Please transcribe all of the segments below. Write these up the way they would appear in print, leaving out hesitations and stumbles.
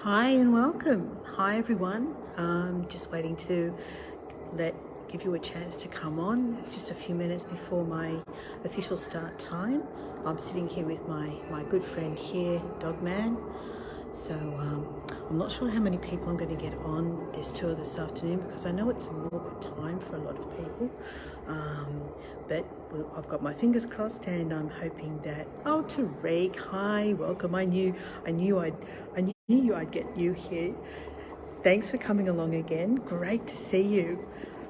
Hi and welcome. Hi everyone. Just waiting to give you a chance to come on. It's just a few minutes before my official start time. I'm sitting here with my good friend here, Dogman. So I'm not sure how many people I'm going to get on this tour this afternoon because I know it's an awkward time for a lot of people. But I've got my fingers crossed and I'm hoping that, oh, Tariq, hi, welcome. I knew I'd get you here. Thanks for coming along again. Great to see you.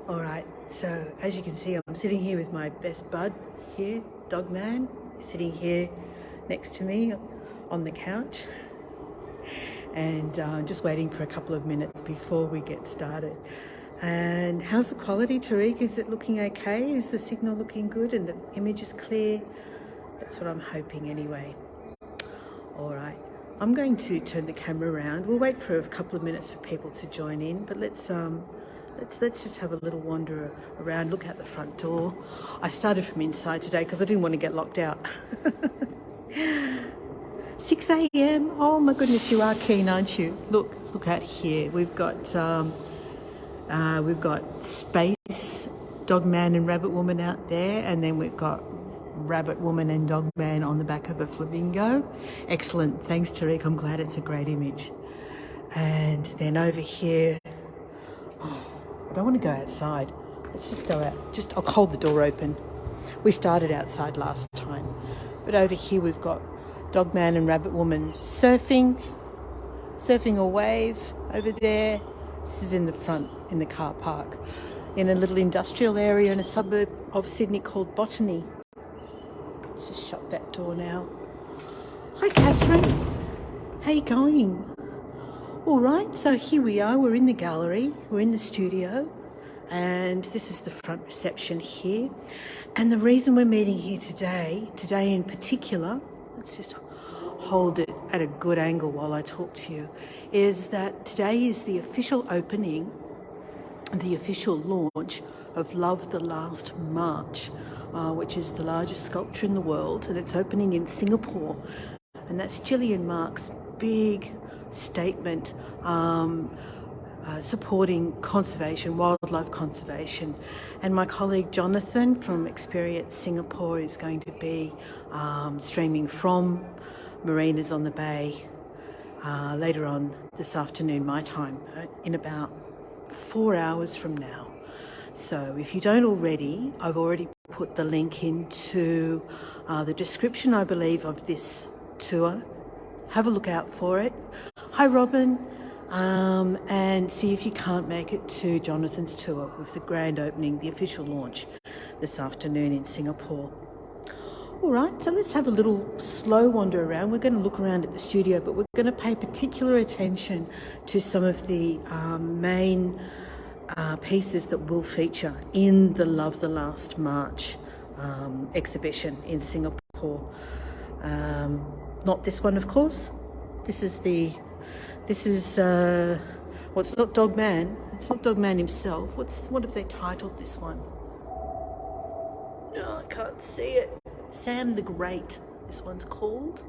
All right, so as you can see, I'm sitting here with my best bud here, Dogman, sitting here next to me on the couch. And just waiting for a couple of minutes before we get started. And how's the quality, Tariq? Is it looking okay? Is the signal looking good and the image is clear? That's what I'm hoping anyway. All right, I'm going to turn the camera around. We'll wait for a couple of minutes for people to join in, but let's just have a little wander around, look out the front door. I started from inside today because I didn't want to get locked out. 6 a.m. Oh my goodness, you are keen, aren't you? Look out here. We've got Space, Dogman and Rabbitwoman out there, and then we've got Rabbitwoman and Dogman on the back of a flamingo. Excellent. Thanks, Tariq. I'm glad it's a great image. And then over here, I don't want to go outside. Let's just go out. I'll hold the door open. We started outside last time, but over here we've got Dogman and Rabbitwoman surfing a wave over there. This is in the front, in the car park, in a little industrial area in a suburb of Sydney called Botany. Let's just shut that door now. Hi, Catherine. How you going? All right, so here we are. We're in the gallery. We're in the studio. And this is the front reception here. And the reason we're meeting here today in particular, let's just hold it at a good angle while I talk to you, is that today is the official opening, the official launch of Love the Last March, which is the largest sculpture in the world, and it's opening in Singapore. And that's Gillie and Marc's big statement supporting conservation, wildlife conservation. And my colleague Jonathan from Experience Singapore is going to be streaming from marinas on the bay later on this afternoon, my time, in about 4 hours from now. So if you don't already, I've already put the link into the description, I believe, of this tour. Have a look out for it. Hi, Robin. And see if you can't make it to Jonathan's tour with the grand opening, the official launch this afternoon in Singapore. All right, so let's have a little slow wander around. We're going to look around at the studio, but we're going to pay particular attention to some of the main pieces that will feature in the Love the Last March exhibition in Singapore. Not this one, of course. This is well, it's not Dogman. It's not Dogman himself. What have they titled this one? No, I can't see it. Sam the Great, this one's called.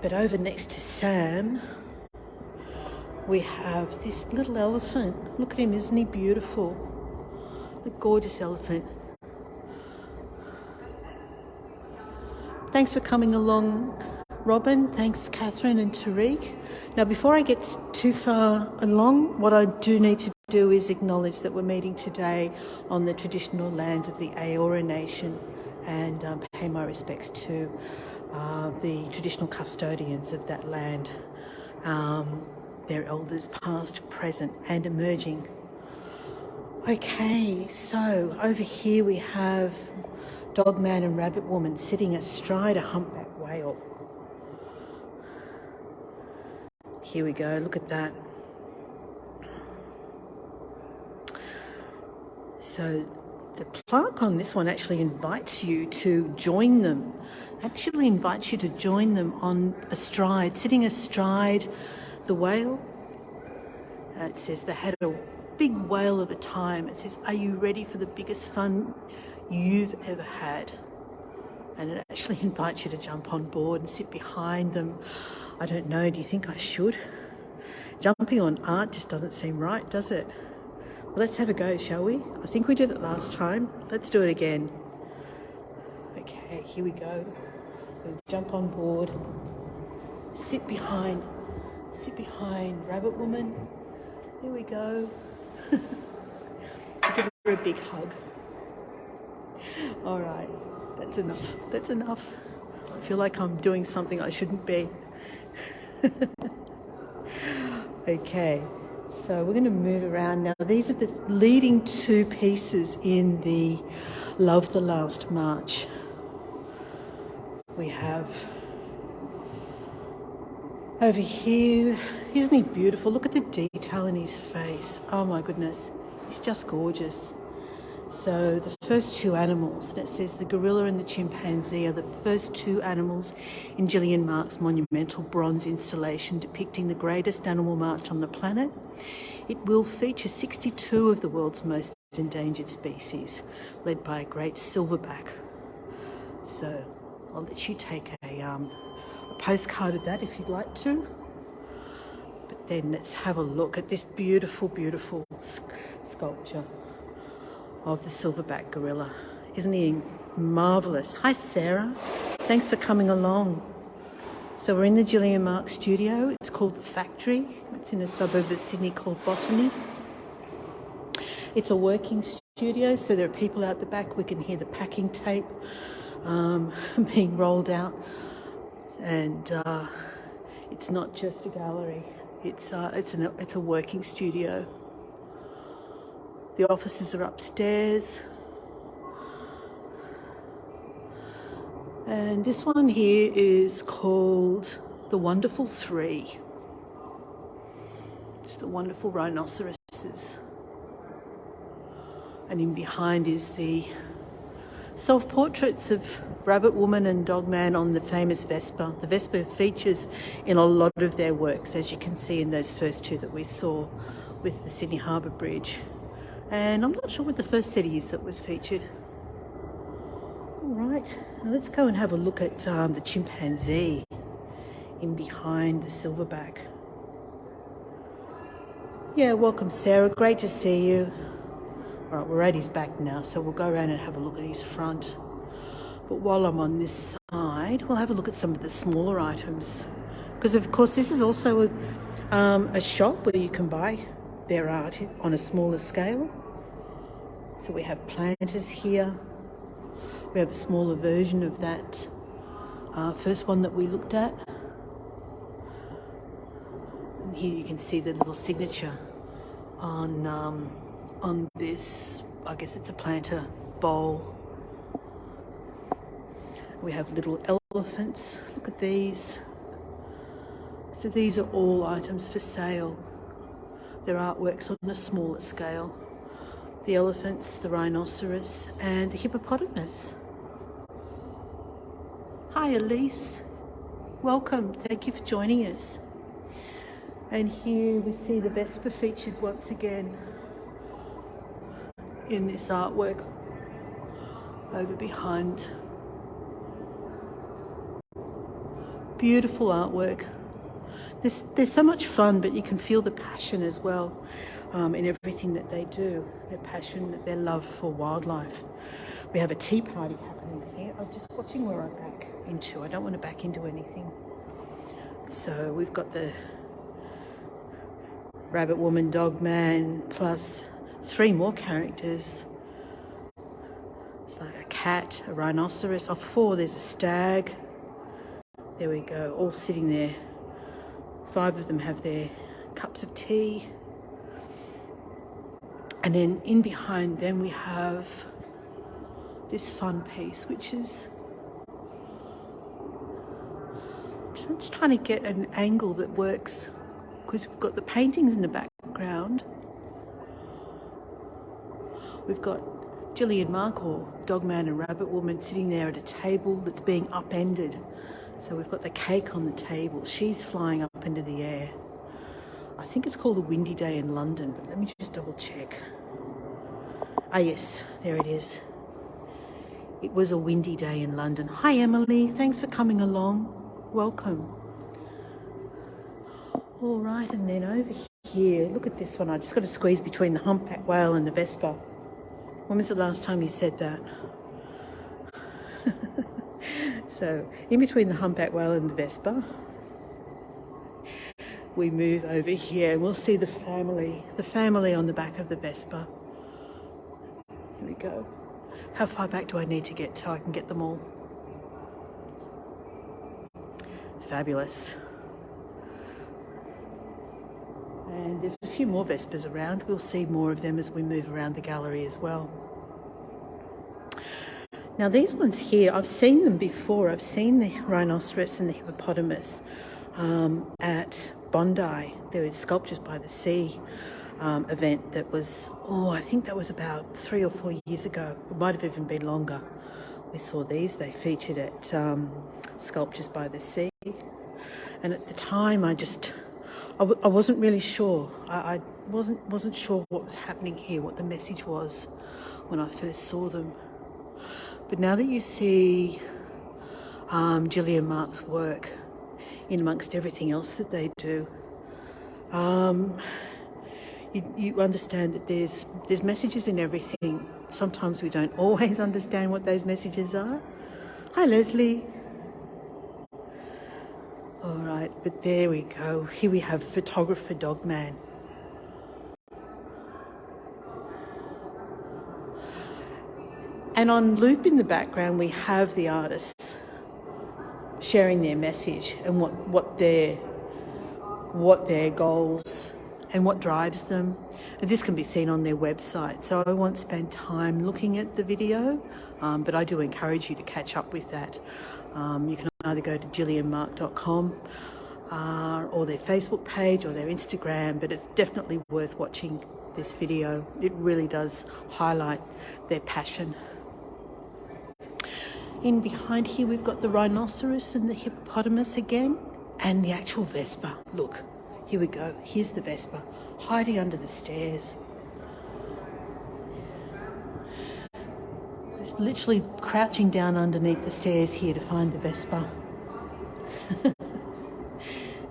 But over next to Sam, we have this little elephant. Look at him, isn't he beautiful? A gorgeous elephant. Thanks for coming along, Robin. Thanks, Catherine and Tariq. Now, before I get too far along, what I do need to do is acknowledge that we're meeting today on the traditional lands of the Eora Nation and pay my respects to the traditional custodians of that land, their elders past, present and emerging. Okay, so over here we have Dogman and Rabbitwoman sitting astride a humpback whale. Here we go, look at that. So the plaque on this one actually invites you to join them. Actually invites you to join them on astride, sitting astride the whale. It says they had a big whale of a time. It says, are you ready for the biggest fun you've ever had? and it actually invites you to jump on board and sit behind them. I don't know, do you think I should? Jumping on art just doesn't seem right, does it? Well, let's have a go, shall we? I think we did it last time. Let's do it again. Okay, here we go. We'll jump on board. Sit behind Rabbitwoman. Here we go. Give her a big hug. All right, that's enough. That's enough. I feel like I'm doing something I shouldn't be. Okay, so we're going to move around now. These are the leading two pieces in the Love the Last March. We have over here, isn't he beautiful? Look at the detail in his face. Oh my goodness, he's just gorgeous. So the first two animals, and it says the gorilla and the chimpanzee are the first two animals in Gillie and Marc's monumental bronze installation depicting the greatest animal march on the planet. It will feature 62 of the world's most endangered species, led by a great silverback. So I'll let you take a postcard of that if you'd like to. But then let's have a look at this beautiful, beautiful sculpture of the silverback gorilla. Isn't he marvellous? Hi Sarah, thanks for coming along. So we're in the Gillie and Marc studio. It's called The Factory. It's in a suburb of Sydney called Botany. It's a working studio, so there are people out the back. We can hear the packing tape being rolled out. And it's not just a gallery, it's a working studio. The offices are upstairs. And this one here is called The Wonderful Three. It's the wonderful rhinoceroses. And in behind is the self-portraits of Rabbitwoman and Dogman on the famous Vespa. The Vespa features in a lot of their works, as you can see in those first two that we saw with the Sydney Harbour Bridge. And I'm not sure what the first set is that was featured. All right, now let's go and have a look at the chimpanzee in behind the silverback. Yeah, welcome Sarah, great to see you. All right, we're at his back now, so we'll go around and have a look at his front. But while I'm on this side, we'll have a look at some of the smaller items. Because of course this is also a shop where you can buy their art on a smaller scale. So we have planters here. We have a smaller version of that first one that we looked at. And here you can see the little signature on this, I guess it's a planter bowl. We have little elephants. Look at these. So these are all items for sale. They're artworks on a smaller scale. The elephants, the rhinoceros, and the hippopotamus. Hi Elise, welcome, thank you for joining us. And here we see the Vespa featured once again in this artwork over behind. Beautiful artwork. There's so much fun, but you can feel the passion as well in everything that they do. Their passion, their love for wildlife. We have a tea party happening here. I'm just watching where I back into. I don't want to back into anything. So we've got the Rabbitwoman, Dogman, plus 3 more characters. It's like a cat, a rhinoceros. 4, there's a stag. There we go, all sitting there. 5 of them have their cups of tea. And then in behind them we have this fun piece, which is, I'm just trying to get an angle that works, because we've got the paintings in the background. We've got Gillie and Marc, or Dogman and Rabbitwoman, sitting there at a table that's being upended. So we've got the cake on the table. She's flying up into the air. I think it's called a windy day in London, but let me just double check. Ah yes, there it is. It was a windy day in London. Hi Emily, thanks for coming along. Welcome. All right, and then over here, look at this one. I just got to squeeze between the humpback whale and the Vespa. When was the last time you said that? So, in between the humpback whale and the Vespa, we move over here and we'll see the family on the back of the Vespa. Here we go. How far back do I need to get so I can get them all? Fabulous. And there's a few more Vespas around. We'll see more of them as we move around the gallery as well. Now these ones here, I've seen them before. I've seen the rhinoceros and the hippopotamus at Bondi. There was Sculptures by the Sea event that was, I think that was about 3 or 4 years ago. It might have even been longer. We saw these. They featured at Sculptures by the Sea. And at the time, I wasn't really sure. I wasn't sure what was happening here, what the message was when I first saw them. But now that you see Gillie and Marc's work in amongst everything else that they do, you understand that there's messages in everything. Sometimes we don't always understand what those messages are. Hi Leslie. All right, but there we go. Here we have photographer Dogman. And on loop in the background, we have the artists sharing their message and what their goals and what drives them. And this can be seen on their website. So I won't spend time looking at the video, but I do encourage you to catch up with that. You can either go to gillieandmarc.com or their Facebook page or their Instagram, but it's definitely worth watching this video. It really does highlight their passion. In behind here, we've got the rhinoceros and the hippopotamus again, and the actual Vespa. Look, here we go. Here's the Vespa, hiding under the stairs. It's literally crouching down underneath the stairs here to find the Vespa.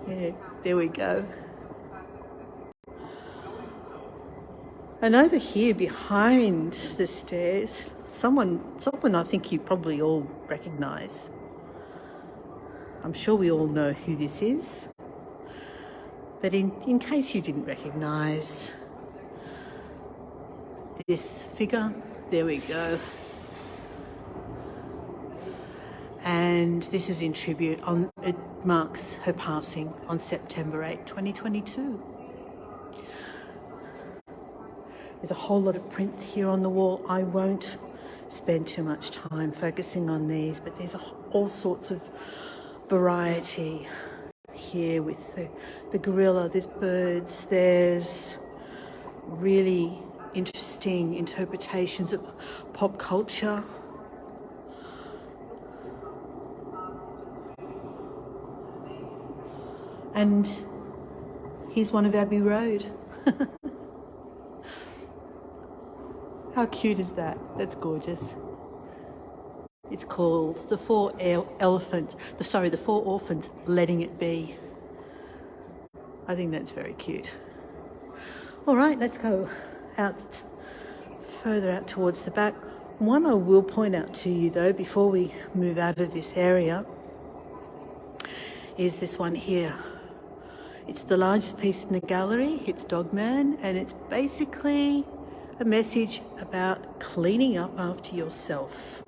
Yeah, there we go. And over here behind the stairs, someone I think you probably all recognise. I'm sure we all know who this is. But in case you didn't recognise this figure, there we go. And this is in tribute. It marks her passing on September 8, 2022. There's a whole lot of prints here on the wall. I won't spend too much time focusing on these, but there's all sorts of variety here with the gorilla. There's birds, there's really interesting interpretations of pop culture. And here's one of Abbey Road. How cute is that? That's gorgeous. It's called The Four Orphans Letting It Be. I think that's very cute. All right, let's go further out towards the back. One I will point out to you though, before we move out of this area, is this one here. It's the largest piece in the gallery. It's Dogman, and it's basically a message about cleaning up after yourself.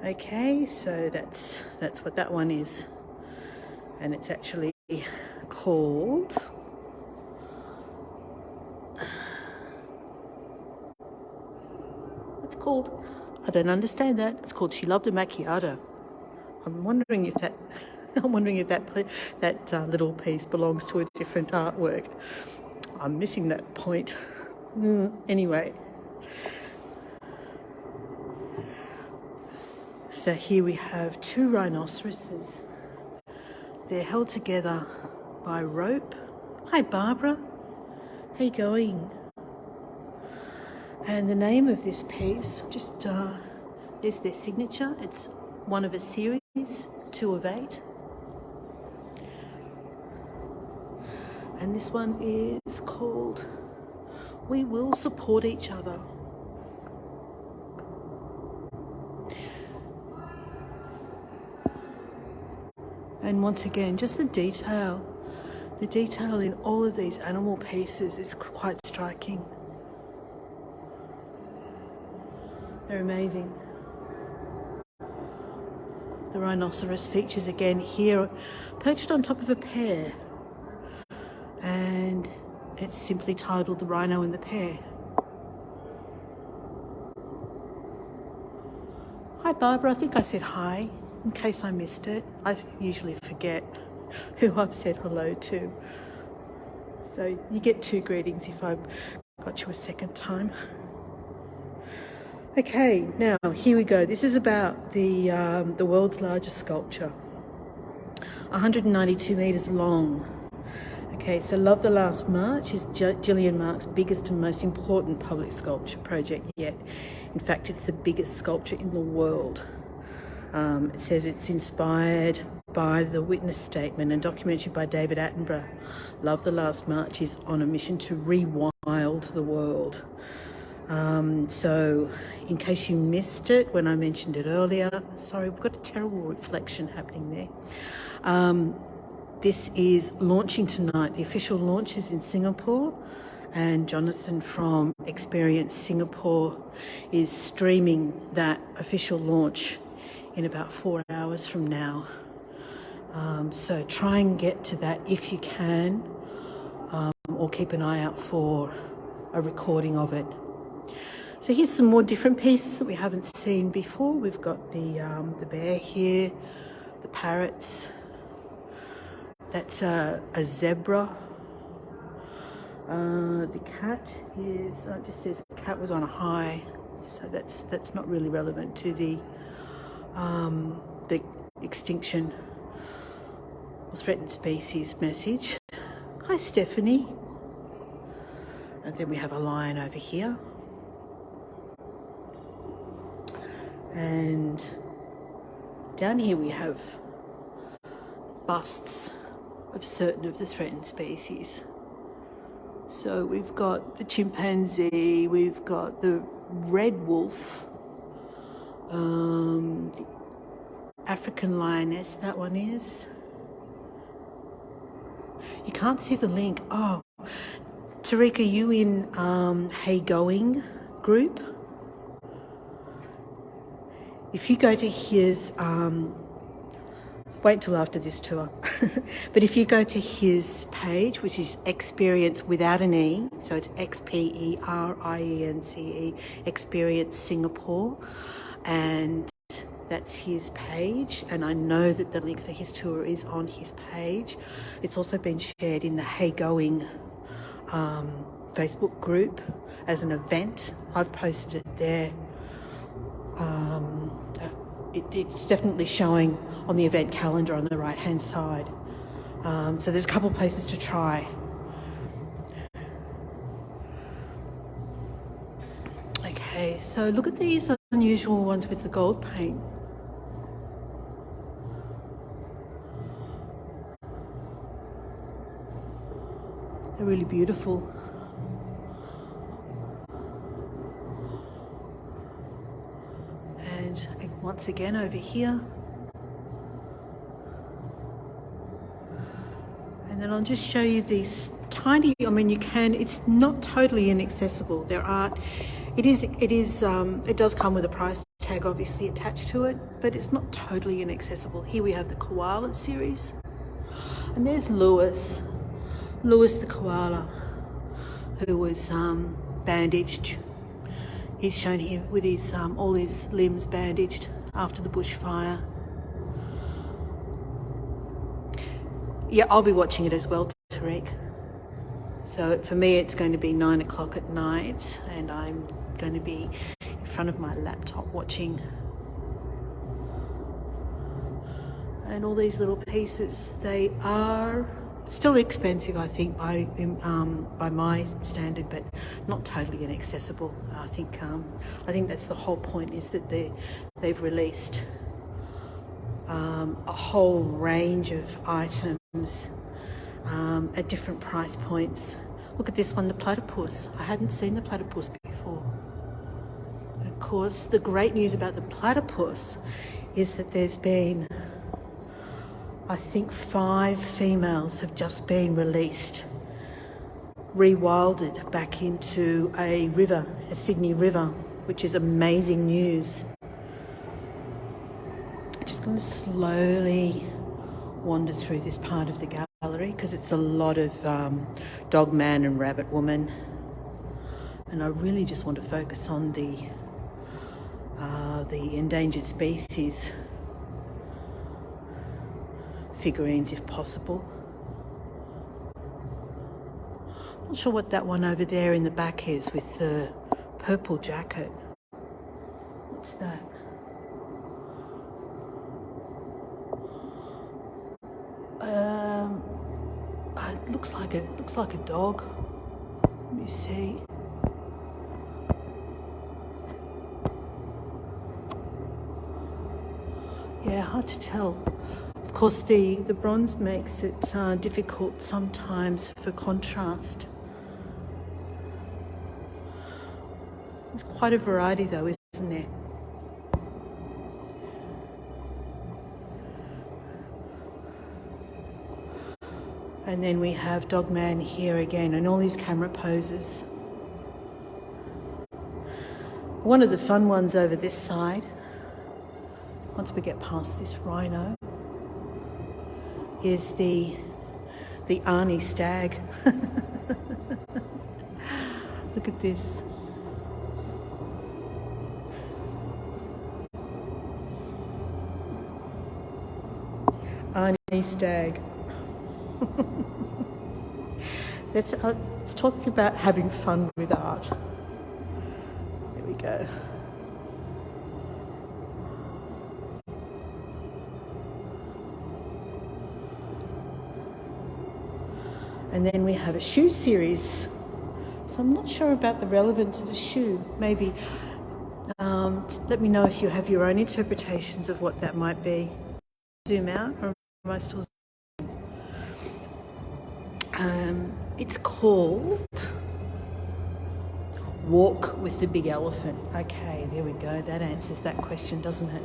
Okay, so that's what that one is. And it's actually called I don't understand that. It's called She Loved a Macchiato. I'm wondering if that little piece belongs to a different artwork. I'm missing that point. Anyway. So here we have two rhinoceroses. They're held together by rope. Hi Barbara, how you going? And the name of this piece, just There's their signature. It's one of a series, 2 of 8. And this one is called We Will Support Each Other. And once again, just the detail in all of these animal pieces is quite striking. They're amazing. The rhinoceros features again here, perched on top of a pear. And it's simply titled The Rhino and the Pear. Hi Barbara, I think I said hi, in case I missed it. I usually forget who I've said hello to. So you get 2 greetings if I've got you a second time. Okay, now here we go. This is about the world's largest sculpture, 192 metres long. Okay, so Love the Last March is Gillie and Marc's biggest and most important public sculpture project yet. In fact, it's the biggest sculpture in the world. It says it's inspired by the witness statement and documentary by David Attenborough. Love the Last March is on a mission to rewild the world. So in case you missed it when I mentioned it earlier, sorry, we've got a terrible reflection happening there. This is launching tonight. The official launch is in Singapore, and Jonathan from Experience Singapore is streaming that official launch in about 4 hours from now. So try and get to that if you can, or keep an eye out for a recording of it. So here's some more different pieces that we haven't seen before. We've got the bear here, the parrots. That's a zebra. The cat is, it just says the cat was on a high, so that's not really relevant to the extinction or threatened species message. Hi Stephanie. And then we have a lion over here. And down here we have busts of certain of the threatened species. So we've got the chimpanzee, we've got the red wolf, the African lioness, that one is. You can't see the link. Oh, Tariq, are you in Hey Going group? If you go to his, wait until after this tour, but if you go to his page, which is Experience without an E, so it's XPERIENCE, Experience Singapore, and that's his page, and I know that the link for his tour is on his page. It's also been shared in the Hey Going Facebook group as an event. I've posted it there. It's definitely showing on the event calendar on the right hand side. So there's a couple of places to try. Okay, so look at these unusual ones with the gold paint. They're really beautiful. And once again over here. And then I'll just show you these tiny, I mean, you can, it's not totally inaccessible. It does come with a price tag obviously attached to it, but it's not totally inaccessible. Here we have the koala series. And there's Lewis the koala, who was bandaged. He's shown here with his all his limbs bandaged after the bushfire. Yeah, I'll be watching it as well, Tariq. So for me, it's going to be 9 o'clock at night, and I'm going to be in front of my laptop watching. And all these little pieces, they are Still expensive, I think, by my standard, but not totally inaccessible. I think that's the whole point, is that they've released a whole range of items at different price points. Look at this one, the platypus. I hadn't seen the platypus before. And of course, the great news about the platypus is that there's been, I think, 5 females have just been released, rewilded back into a river, a Sydney river, which is amazing news. I'm just going to slowly wander through this part of the gallery because it's a lot of dogman and rabbitwoman, and I really just want to focus on the endangered species figurines if possible. Not sure what that one over there in the back is with the purple jacket. What's that? It looks like a dog. Let me see. Yeah, hard to tell. Of course, the bronze makes it difficult sometimes for contrast. There's quite a variety though, isn't there? And then we have Dogman here again, and all these camera poses. One of the fun ones over this side, once we get past this rhino, is the Arnie stag. Look at this. Arnie stag. Let's talk about having fun with art. There we go. And then we have a shoe series. So I'm not sure about the relevance of the shoe. Maybe let me know if you have your own interpretations of what that might be. Zoom out, or am I still? It's called Walk with the Big Elephant. Okay, there we go. That answers that question, doesn't it?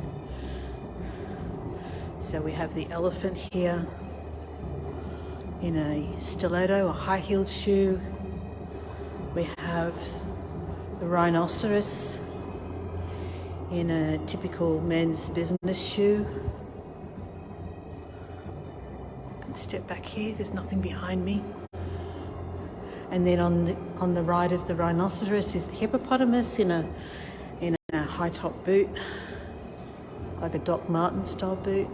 So we have the elephant here in a stiletto, a high-heeled shoe. We have the rhinoceros in a typical men's business shoe. I can step back here, there's nothing behind me. And then on the right of the rhinoceros is the hippopotamus in a high-top boot, like a Doc Marten style boot.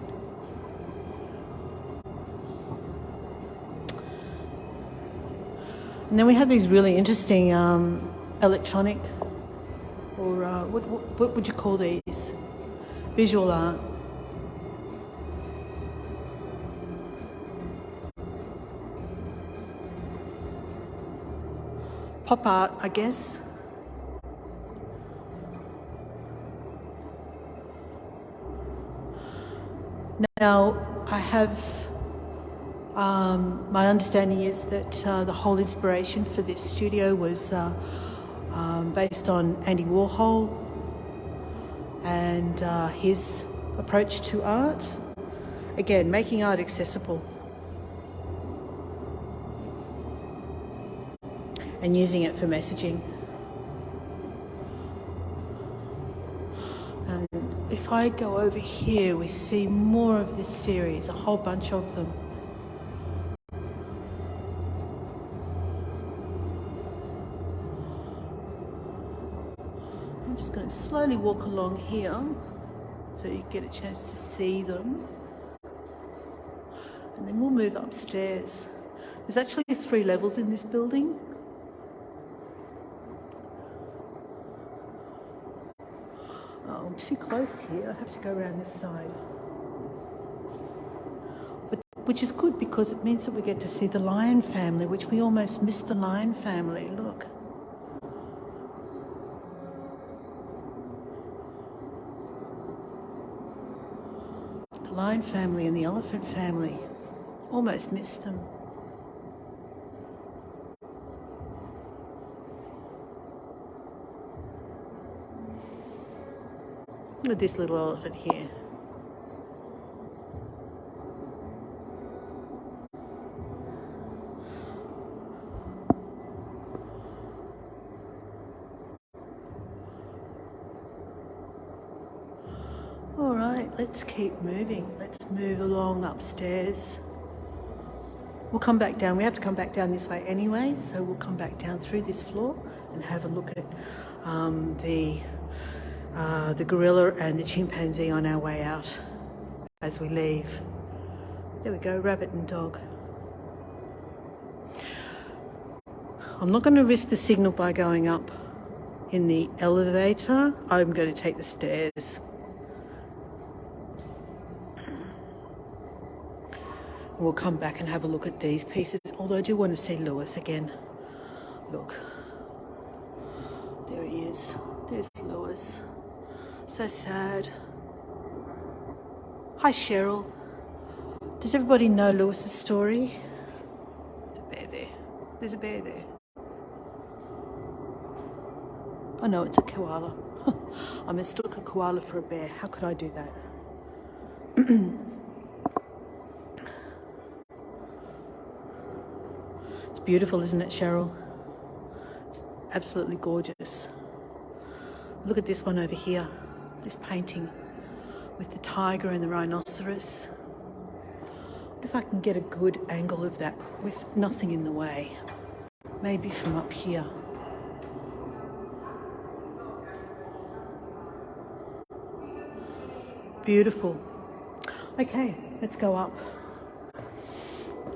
And then we have these really interesting electronic, or what would you call these? Visual art. Pop art, I guess. Now, I have, my understanding is that the whole inspiration for this studio was based on Andy Warhol and his approach to art. Again, making art accessible and using it for messaging. And if I go over here, we see more of this series, a whole bunch of them. I'm just going to slowly walk along here so you get a chance to see them. And then we'll move upstairs. There's actually 3 levels in this building. I'm too close here, I have to go around this side. But which is good because it means that we get to see the lion family, which we almost missed the lion family. Look. The lion family and the elephant family. Almost missed them. Look at this little elephant here. All right, let's keep moving. Let's move along upstairs. We'll come back down. We have to come back down this way anyway, so we'll come back down through this floor and have a look at the gorilla and the chimpanzee on our way out as we leave. There we go, rabbit and dog. I'm not going to risk the signal by going up in the elevator. I'm going to take the stairs. We'll come back and have a look at these pieces, although I do want to see Lewis again. Look, there he is. There's Lewis. So sad. Hi Cheryl. Does everybody know Lewis's story? There's a bear there. There's a bear there. Oh no, it's a koala. I mistook a koala for a bear. How could I do that? It's beautiful, isn't it, Cheryl? It's absolutely gorgeous. Look at this one over here, this painting with the tiger and the rhinoceros. If I can get a good angle of that with nothing in the way, maybe from up here. Beautiful. Okay, let's go up.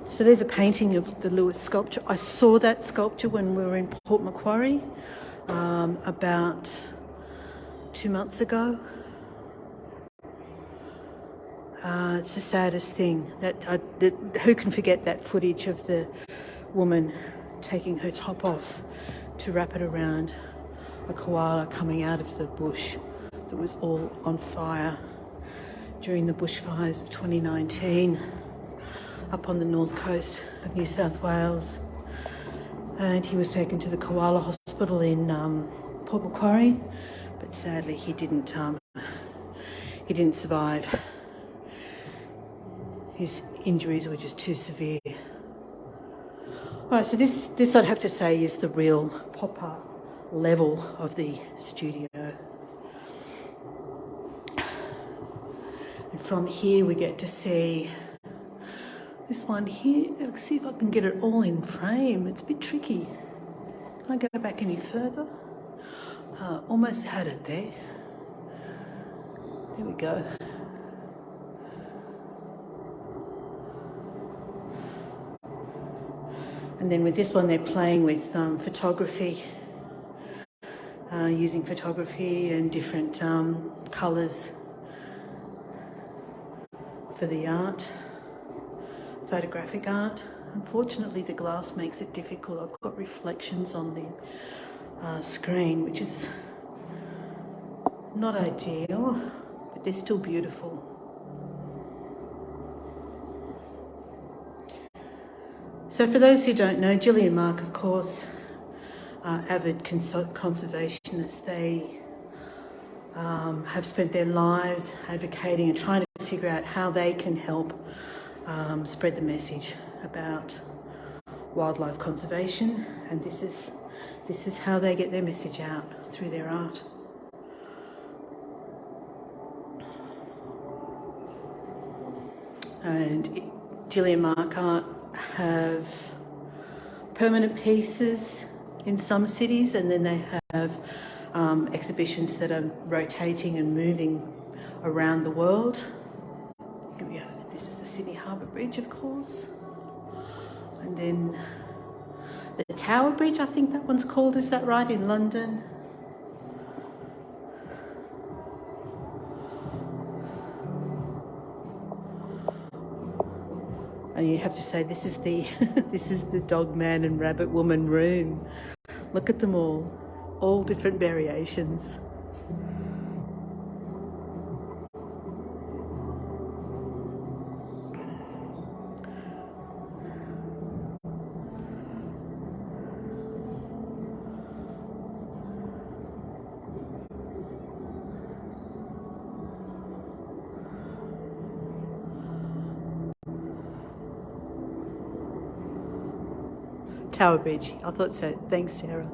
So there's a painting of the Lewis sculpture. I saw that sculpture when we were in Port Macquarie about 2 months ago. It's the saddest thing that who can forget that footage of the woman taking her top off to wrap it around a koala coming out of the bush that was all on fire during the bushfires of 2019 up on the north coast of New South Wales. And he was taken to the koala hospital in Port Macquarie, but sadly he didn't survive. His injuries were just too severe. All right, so this I'd have to say is the real pop art level of the studio. And from here we get to see this one here. Let's see if I can get it all in frame. It's a bit tricky. Can I go back any further? Almost had it there. There we go. And then with this one, they're playing with photography, using photography and different colours for the art, photographic art. Unfortunately, the glass makes it difficult. I've got reflections on the screen, which is not ideal, but they're still beautiful. So for those who don't know, Gillie and Marc, of course, are avid conservationists. They have spent their lives advocating and trying to figure out how they can help spread the message about wildlife conservation, and this is how they get their message out, through their art. And Gillie and Marc art have permanent pieces in some cities, and then they have exhibitions that are rotating and moving around the world. Here we go. This is the Sydney Harbour Bridge, of course. And then the Tower Bridge, I think that one's called, is that right, in London? And you have to say, this is the this is the dogman and rabbit woman room. Look at them all different variations. Tower Bridge. I thought so. Thanks, Sarah.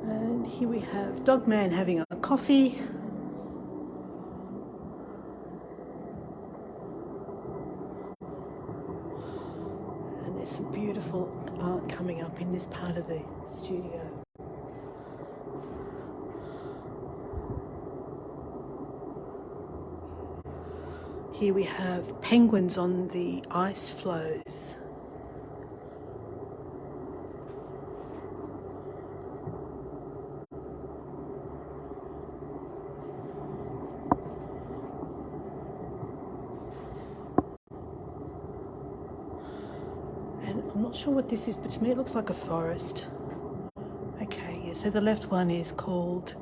And here we have Dogman having a coffee. And there's some beautiful art coming up in this part of the studio. Here we have penguins on the ice floes. And I'm not sure what this is, but to me it looks like a forest. Okay, yeah, so the left one is called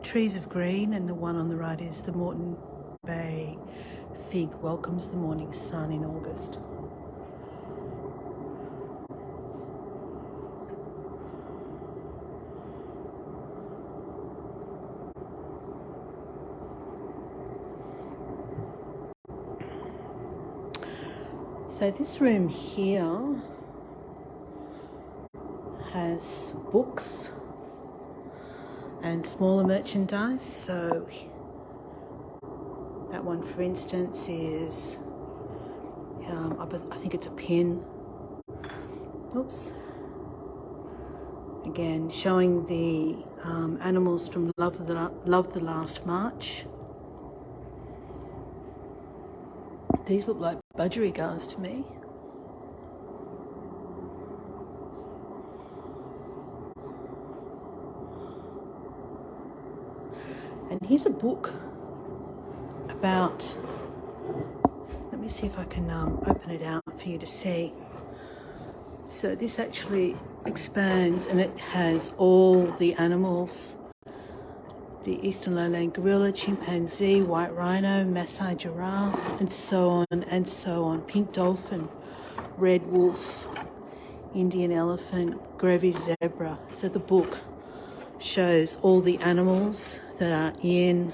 Trees of Green, and the one on the right is the Moreton Bay Fig welcomes the morning sun in August. So this room here has books and smaller merchandise. So that one, for instance, is I think it's a pin. Oops. Again, showing the animals from Love the Last March. These look like budgerigars to me. And here's a book about, let me see if I can open it out for you to see. So this actually expands and it has all the animals: the eastern lowland gorilla, chimpanzee, white rhino, Maasai giraffe, and so on and so on. Pink dolphin, red wolf, Indian elephant, Grevy's zebra. So the book shows all the animals that are in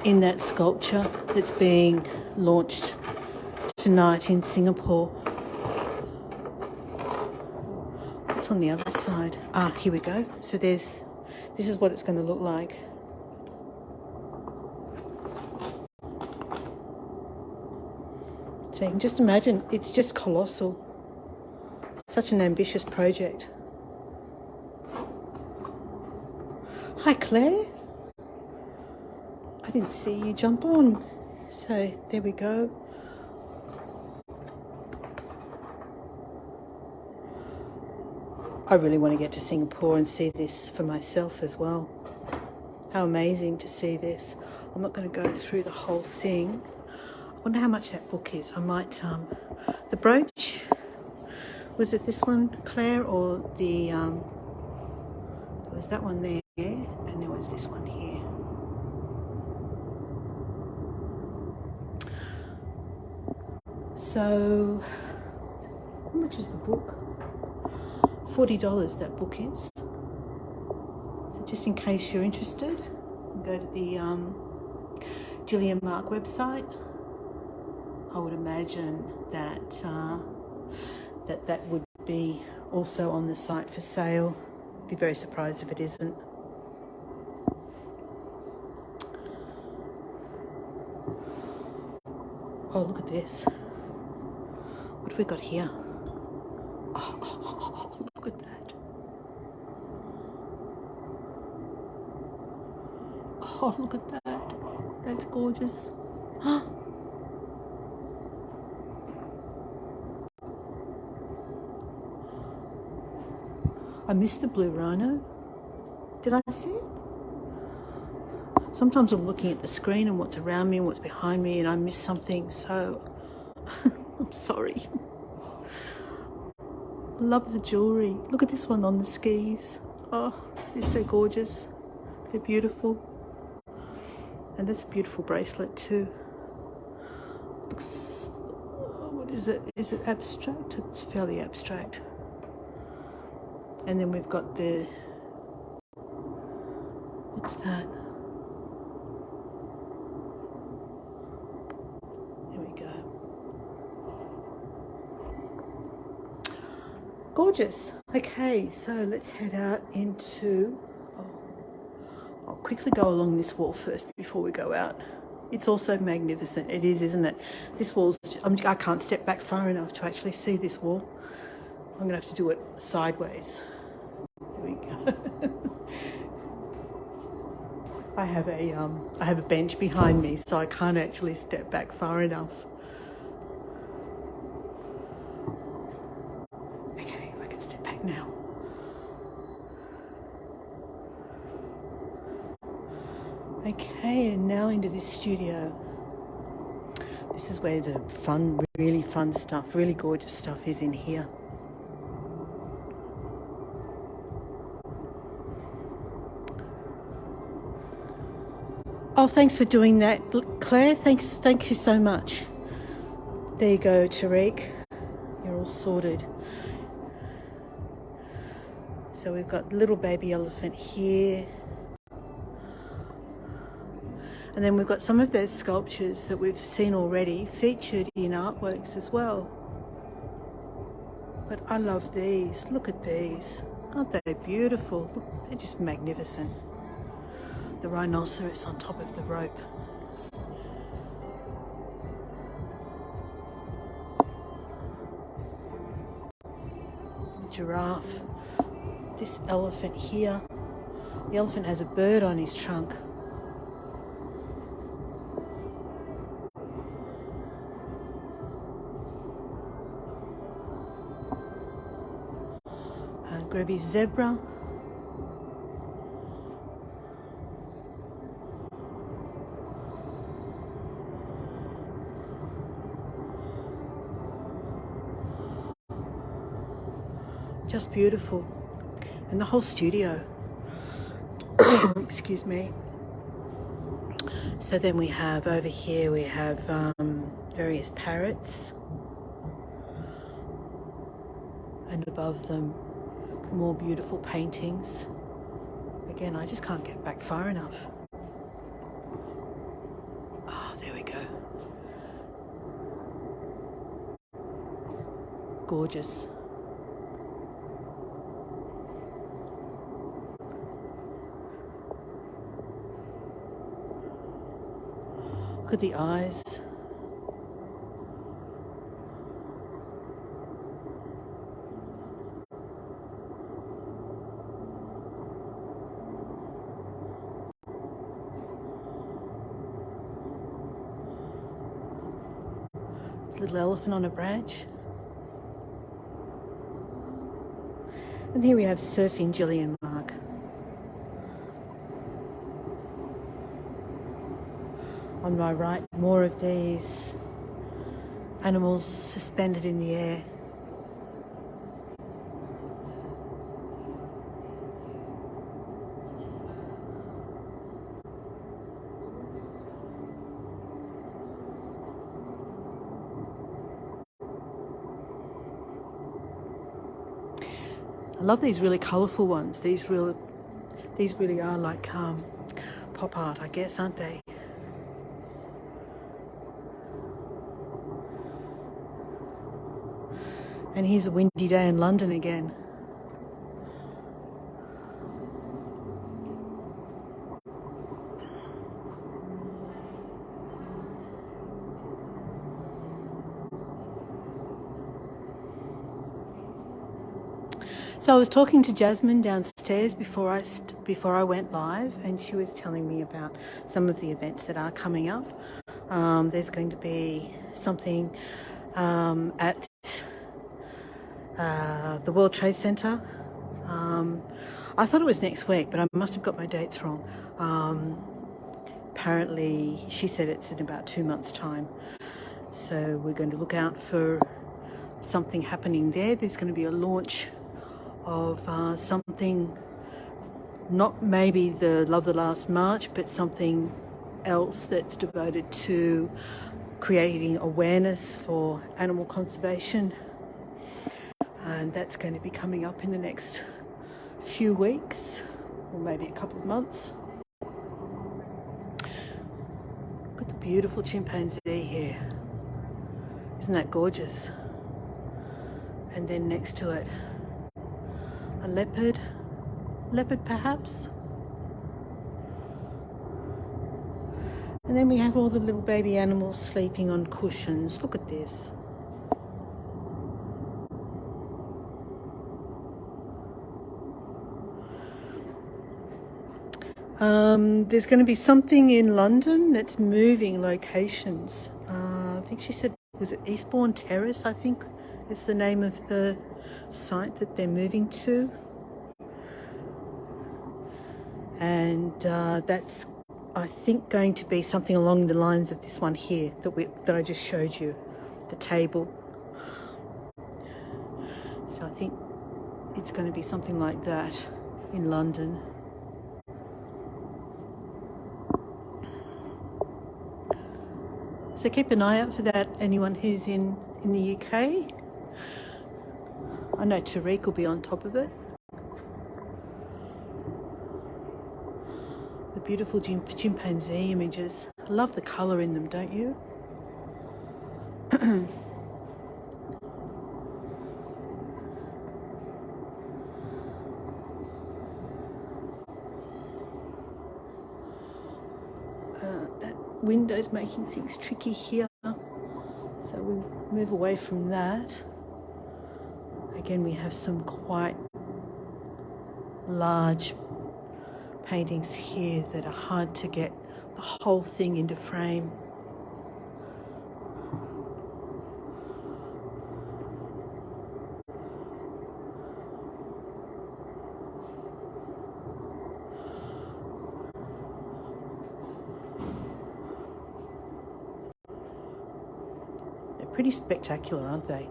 that sculpture that's being launched tonight in Singapore. What's on the other side? Ah, here we go. So this is what it's going to look like. So you can just imagine, it's just colossal. Such an ambitious project. Hi, Claire. I didn't see you jump on. So there we go. I really want to get to Singapore and see this for myself as well. How amazing to see this. I'm not going to go through the whole thing. I wonder how much that book is. I might, the brooch, was it this one, Claire, or the, there was that one there, and there was this one here. So, how much is the book? $40 that book is. So just in case you're interested, go to the Gillie and Marc website. I would imagine that that would be also on the site for sale. Be very surprised if it isn't. Oh, look at this. What have we got here? Oh, look at that. Oh, look at that. That's gorgeous. I missed the blue rhino. Did I see it? Sometimes I'm looking at the screen and what's around me and what's behind me, and I miss something, so I'm sorry. Love the jewellery. Look at this one on the skis. Oh, they're so gorgeous. They're beautiful. And that's a beautiful bracelet too. Looks, what is it? Is it abstract? It's fairly abstract. And then we've got the, what's that? There we go. Gorgeous. Okay, so let's head out into, I'll quickly go along this wall first before we go out. It's also magnificent. It is, isn't it? This wall's, I can't step back far enough to actually see this wall. I'm gonna have to do it sideways. There we go. I have a bench behind me, so I can't actually step back far enough. Okay, I can step back now. Okay, and now into this studio. This is where the fun, really fun stuff, really gorgeous stuff is in here. Oh, thanks for doing that, Claire. Thank you so much. There you go, Tariq. You're all sorted. So we've got the little baby elephant here. And then we've got some of those sculptures that we've seen already featured in artworks as well. But I love these. Look at these. Aren't they beautiful? Look, they're just magnificent. The rhinoceros on top of the rope. The giraffe. This elephant here. The elephant has a bird on his trunk. Grevy zebra. Just beautiful. And the whole studio. Excuse me. So then we have over here, we have various parrots. And above them, more beautiful paintings. Again, I just can't get back far enough. Ah, there we go. Gorgeous. Look at the eyes. Little elephant on a branch. And here we have surfing Gillie and Marc. On my right, more of these animals suspended in the air. I love these really colourful ones. These really are like pop art, I guess, aren't they? And here's a windy day in London again. So I was talking to Jasmine downstairs before I went live, and she was telling me about some of the events that are coming up. There's going to be something at the World Trade Center I thought it was next week, but I must have got my dates wrong. Apparently, she said it's in about 2 months' time. So we're going to look out for something happening there. There's going to be a launch of something, not maybe the Love the Last March, but something else that's devoted to creating awareness for animal conservation. And that's going to be coming up in the next few weeks, or maybe a couple of months. Look at the beautiful chimpanzee here. Isn't that gorgeous? And then next to it, a leopard perhaps. And then we have all the little baby animals sleeping on cushions. Look at this. There's going to be something in London that's moving locations. I think she said, was it Eastbourne Terrace, I think is the name of the site that they're moving to. And that's, I think, going to be something along the lines of this one here that I just showed you, the table. So I think it's going to be something like that in London. So keep an eye out for that, anyone who's in the UK. I know Tariq will be on top of it. The beautiful chimpanzee images. I love the colour in them, don't you? That window's making things tricky here, so we'll move away from that. Again, we have some quite large paintings here that are hard to get the whole thing into frame. They're pretty spectacular, aren't they?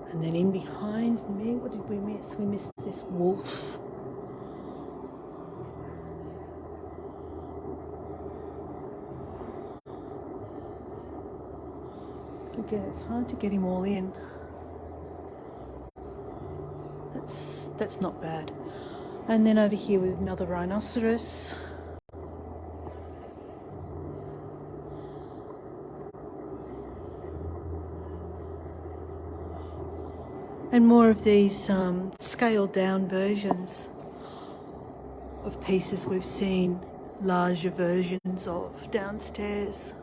And then in behind me, what did we miss? We missed this wolf. Again, it's hard to get him all in. That's not bad. And then over here we have another rhinoceros. And more of these scaled down versions of pieces we've seen larger versions of downstairs.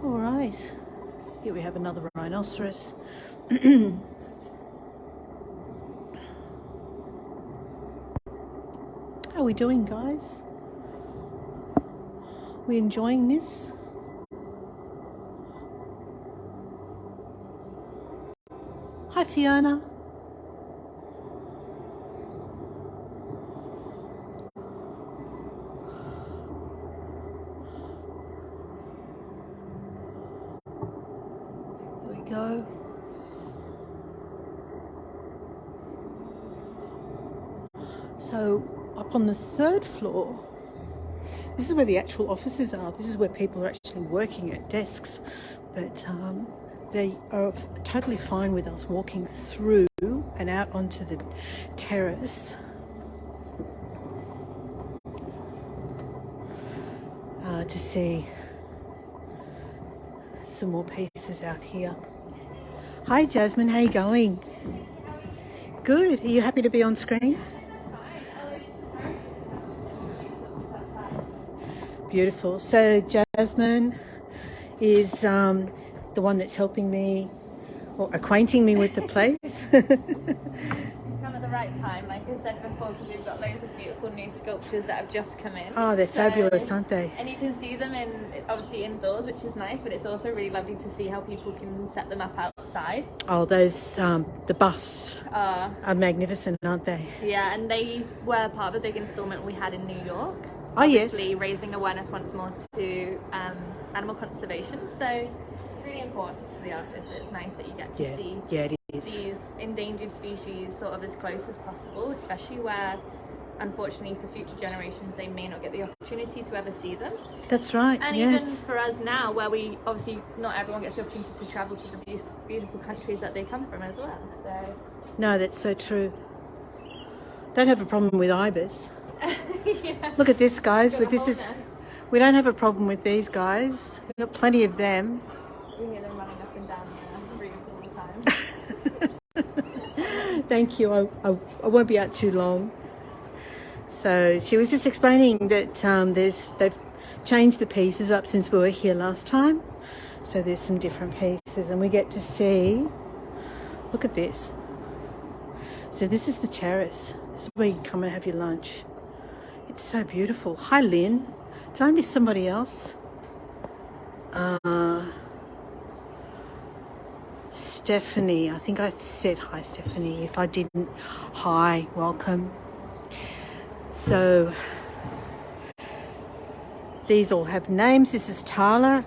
All right, here we have another rhinoceros. How are we doing, guys? We enjoying this? Hi, Fiona. Here we go. So up on the 3rd floor, this is where the actual offices are. This is where people are actually working at desks. But they are totally fine with us walking through and out onto the terrace. To see some more pieces out here. Hi Jasmine, how you going? Good. Are you happy to be on screen? Beautiful. So Jasmine is the one that's helping me or acquainting me with the place. Come at the right time, like I said before, because we've got loads of beautiful new sculptures that have just come in. Oh, they're fabulous, aren't they? And you can see them obviously indoors, which is nice, but it's also really lovely to see how people can set them up outside. Oh, those the busts are magnificent, aren't they? Yeah, and they were part of a big instalment we had in New York. Oh, obviously, yes. raising awareness once more to animal conservation. So it's really important to the artists. It's nice that you get to see these endangered species sort of as close as possible, especially where, unfortunately, for future generations, they may not get the opportunity to ever see them. That's right. And even for us now, where we obviously not everyone gets the opportunity to travel to the beautiful countries that they come from as well. So no, that's so true. Don't have a problem with ibis. yeah. Look at this, guys. But we don't have a problem with these guys. We've got plenty of them. We hear them running up and down the roofs all the time. Thank you. I won't be out too long. So she was just explaining that they've changed the pieces up since we were here last time. So there's some different pieces, and we get to see. Look at this. So this is the terrace. This is where you can come and have your lunch. It's so beautiful. Hi, Lynn. Did I miss somebody else? Stephanie. I think I said hi, Stephanie. If I didn't, hi, welcome. So these all have names. This is Tala,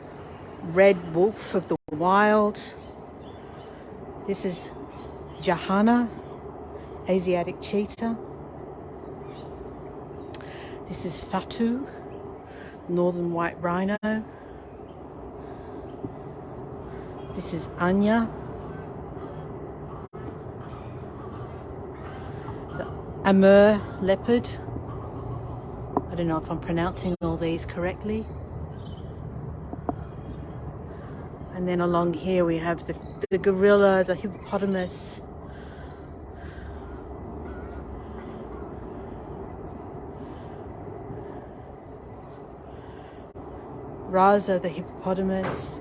Red Wolf of the Wild. This is Jahana, Asiatic cheetah. This is Fatu, Northern white rhino. This is Anya, the Amur leopard. I don't know if I'm pronouncing all these correctly. And then along here we have the gorilla, the hippopotamus. Raza, the hippopotamus.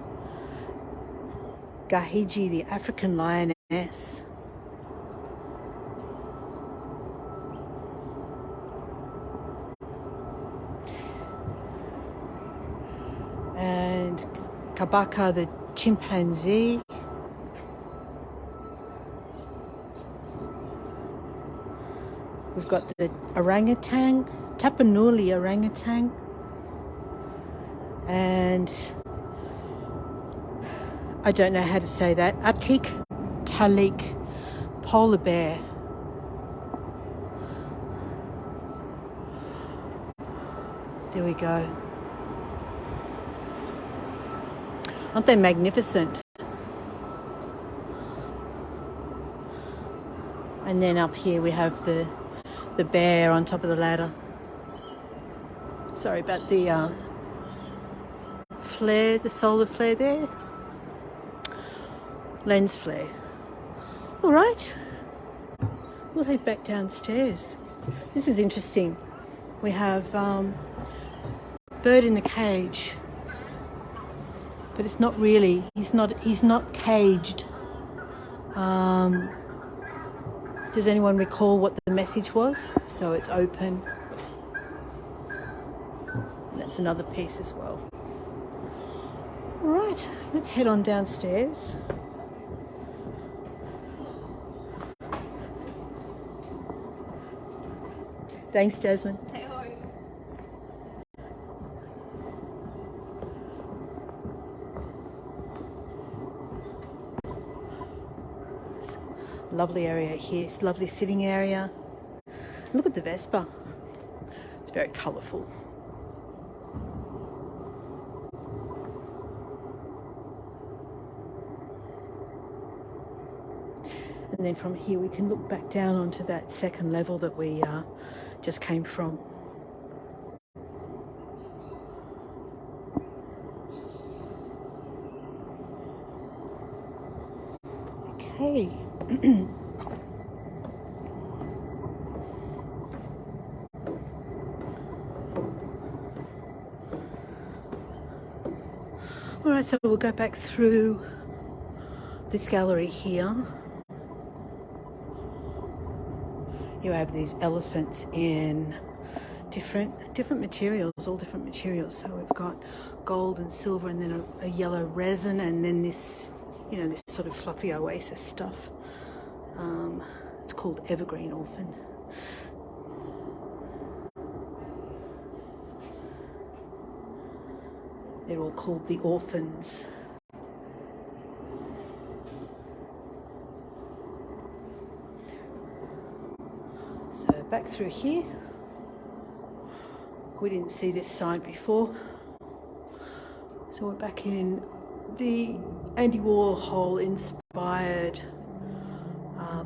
Gahiji, the African lioness. And Kabaka, the chimpanzee. We've got the orangutan, Tapanuli orangutan. And I don't know how to say that. Atik Talik polar bear. There we go. Aren't they magnificent? And then up here we have the bear on top of the ladder. Sorry about the flare, the solar flare there. Lens flare. All right, we'll head back downstairs. This is interesting. We have bird in the cage, but it's not really. He's not caged. Does anyone recall what the message was? So it's open. That's another piece as well. All right, let's head on downstairs. Thanks, Jasmine. Lovely area here. It's a lovely sitting area. Look at the Vespa. It's very colourful. And then from here we can look back down onto that second level that we just came from. Okay. All right, so we'll go back through this gallery here, you have these elephants in different materials, all different materials. So we've got gold and silver, and then a yellow resin, and then this, you know, this sort of fluffy oasis stuff. It's called Evergreen Orphan. They're all called the orphans. So back through here. We didn't see this side before. So we're back in the Andy Warhol inspired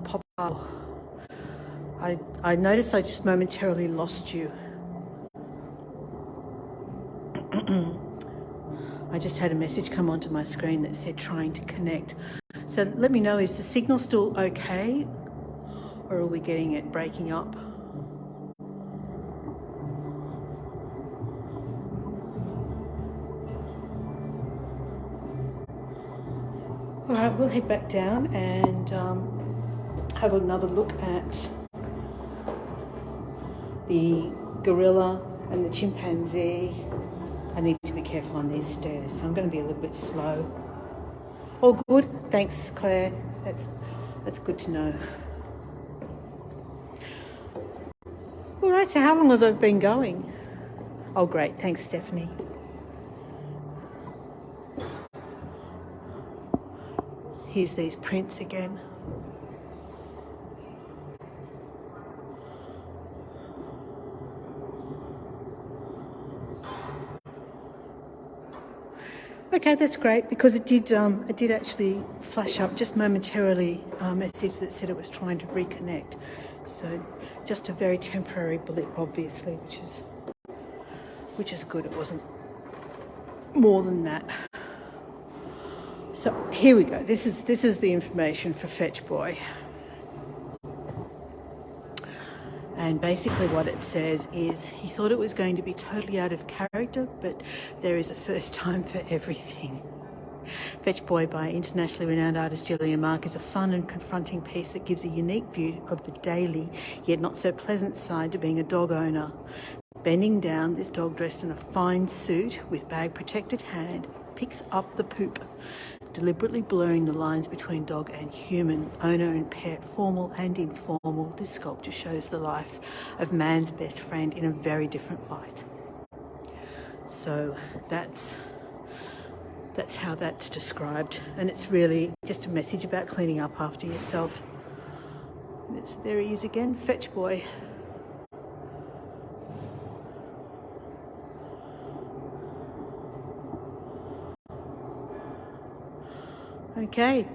pop art. I noticed I just momentarily lost you. I just had a message come onto my screen that said trying to connect. So let me know, is the signal still okay, or are we getting it breaking up? All right, we'll head back down and have another look at the gorilla and the chimpanzee. I need to be careful on these stairs, so I'm going to be a little bit slow. All good? Thanks, Claire. That's good to know. All right, so how long have they been going? Oh, great. Thanks, Stephanie. Here's these prints again. Okay, that's great, because it did actually flash up just momentarily a message that said it was trying to reconnect. So just a very temporary blip, obviously, which is good. It wasn't more than that. So here we go. This is the information for Fetch Boy. And basically what it says is he thought it was going to be totally out of character, but there is a first time for everything. Fetch Boy by internationally renowned artist Gillie and Marc is a fun and confronting piece that gives a unique view of the daily, yet not so pleasant side to being a dog owner. Bending down, this dog dressed in a fine suit with bag-protected hand picks up the poop, deliberately blurring the lines between dog and human, owner and pet, formal and informal. This sculpture shows the life of man's best friend in a very different light. So that's how that's described, and it's really just a message about cleaning up after yourself. There he is again, Fetch Boy. Okay.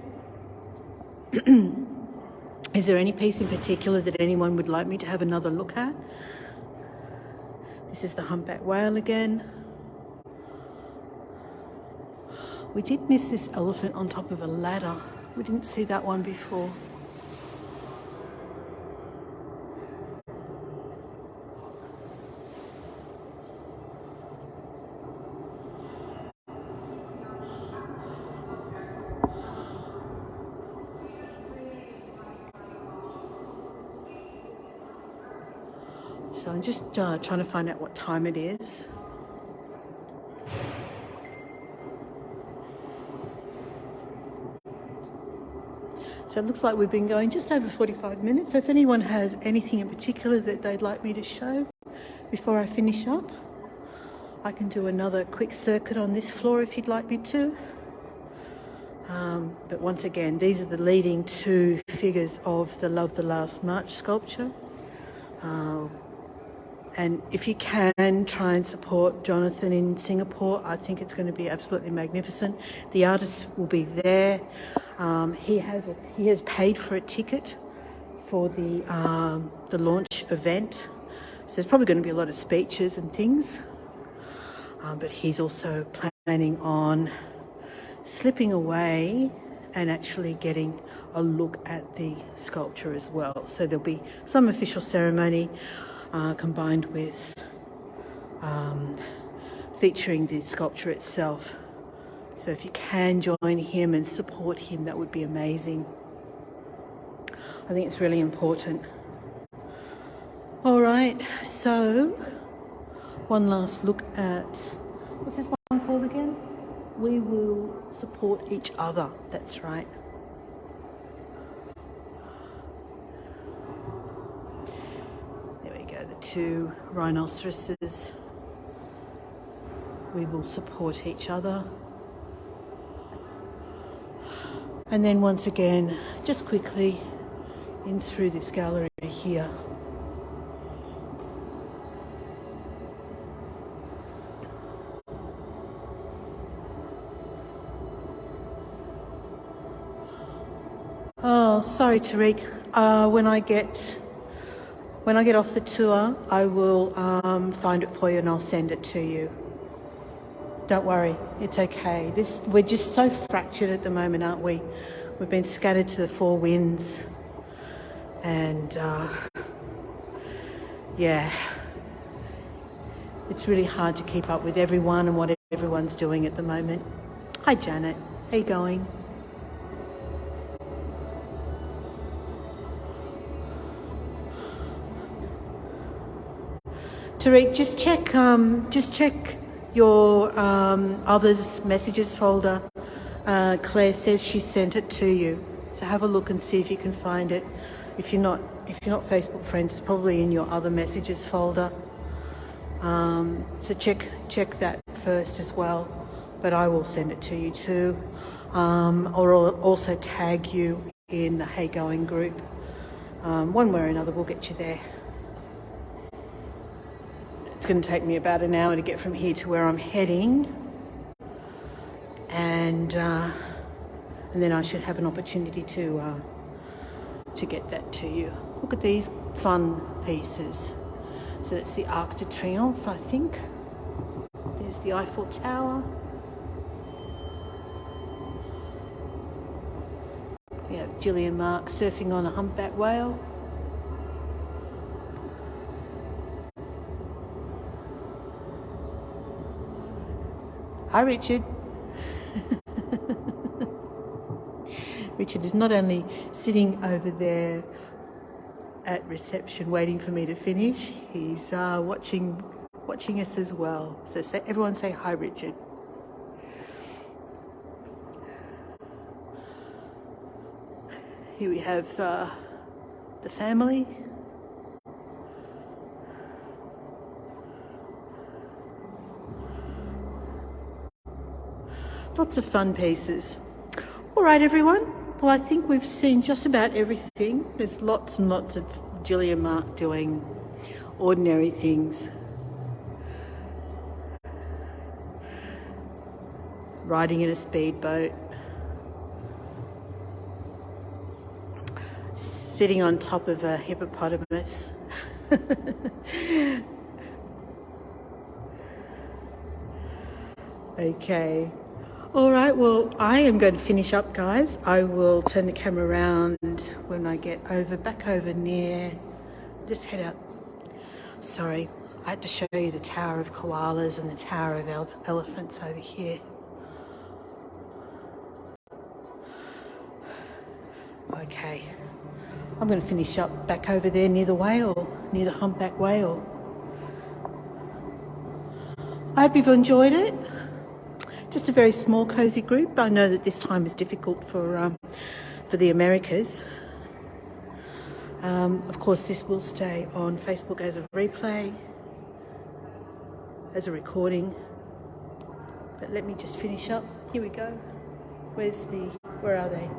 Is there any piece in particular that anyone would like me to have another look at? This is the humpback whale again. We did miss this elephant on top of a ladder. We didn't see that one before. So I'm just trying to find out what time it is. So it looks like we've been going just over 45 minutes. So if anyone has anything in particular that they'd like me to show before I finish up, I can do another quick circuit on this floor if you'd like me to. But once again, these are the leading two figures of the Love the Last March sculpture. And if you can, try and support Jonathan in Singapore. I think it's going to be absolutely magnificent. The artist will be there. He has paid for a ticket for the launch event. So there's probably going to be a lot of speeches and things. But he's also planning on slipping away and actually getting a look at the sculpture as well. So there'll be some official ceremony combined with featuring the sculpture itself. So if you can join him and support him, that would be amazing. I think it's really important. All right, so one last look at, what's this one called again? We will support each other. That's right. There we go, the two rhinoceroses. We will support each other. And then once again, just quickly in through this gallery here. Oh, sorry, Tariq. When I get off the tour, I will find it for you and I'll send it to you. Don't worry, it's okay. We're just so fractured at the moment, aren't we? We've been scattered to the four winds, and yeah, it's really hard to keep up with everyone and what everyone's doing at the moment. Hi, Janet. How you going? Tariq, just check your others messages folder. Claire says she sent it to you, so have a look and see if you can find it. If you're not Facebook friends, it's probably in your other messages folder. So check that first as well. But I will send it to you too, or I'll also tag you in the Hey Going group. One way or another, we'll get you there. It's going to take me about an hour to get from here to where I'm heading, and then I should have an opportunity to get that to you. Look at these fun pieces. So that's the Arc de Triomphe, I think. There's the Eiffel Tower. We have Gillie and Marc surfing on a humpback whale. Hi, Richard. Richard is not only sitting over there at reception waiting for me to finish, he's watching us as well. So everyone say hi, Richard. Here we have the family. Lots of fun pieces. All right, everyone. Well, I think we've seen just about everything. There's lots and lots of Gillie and Marc doing ordinary things. Riding in a speedboat. Sitting on top of a hippopotamus. Okay. All right, well, I am going to finish up, guys. I will turn the camera around when I get back over near, just head up. Sorry, I had to show you the Tower of Koalas and the Tower of Elephants over here. Okay, I'm going to finish up back over there near the whale, near the humpback whale. I hope you've enjoyed it. Just a very small, cosy group. I know that this time is difficult for the Americas. Of course, this will stay on Facebook as a replay, as a recording. But let me just finish up. Here we go. Where are they?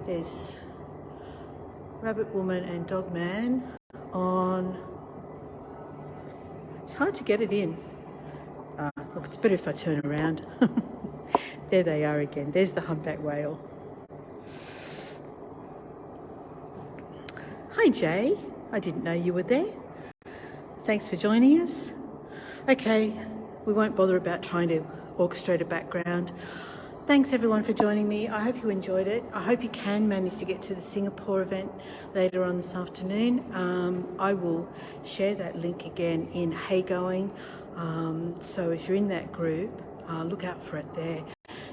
There's Rabbitwoman and Dogman on. It's hard to get it in. Look, it's better if I turn around. There they are again. There's the humpback whale. Hi, Jay. I didn't know you were there. Thanks for joining us. Okay, we won't bother about trying to orchestrate a background. Thanks everyone for joining me. I hope you enjoyed it. I hope you can manage to get to the Singapore event later on this afternoon. I will share that link again in Hey Going. So if you're in that group, look out for it there.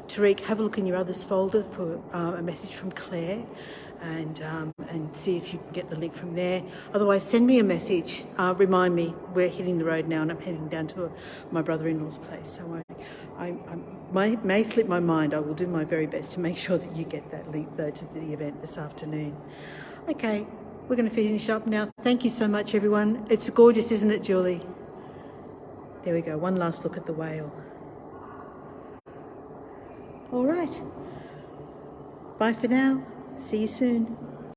Tariq, have a look in your others folder for a message from Claire, and see if you can get the link from there. Otherwise, send me a message. Remind me. We're hitting the road now, and I'm heading down to my brother-in-law's place. So I may slip my mind. I will do my very best to make sure that you get that link though to the event this afternoon. Okay, we're going to finish up now. Thank you so much, everyone. It's gorgeous, isn't it, Julie? There we go. One last look at the whale. All right. Bye for now. See you soon.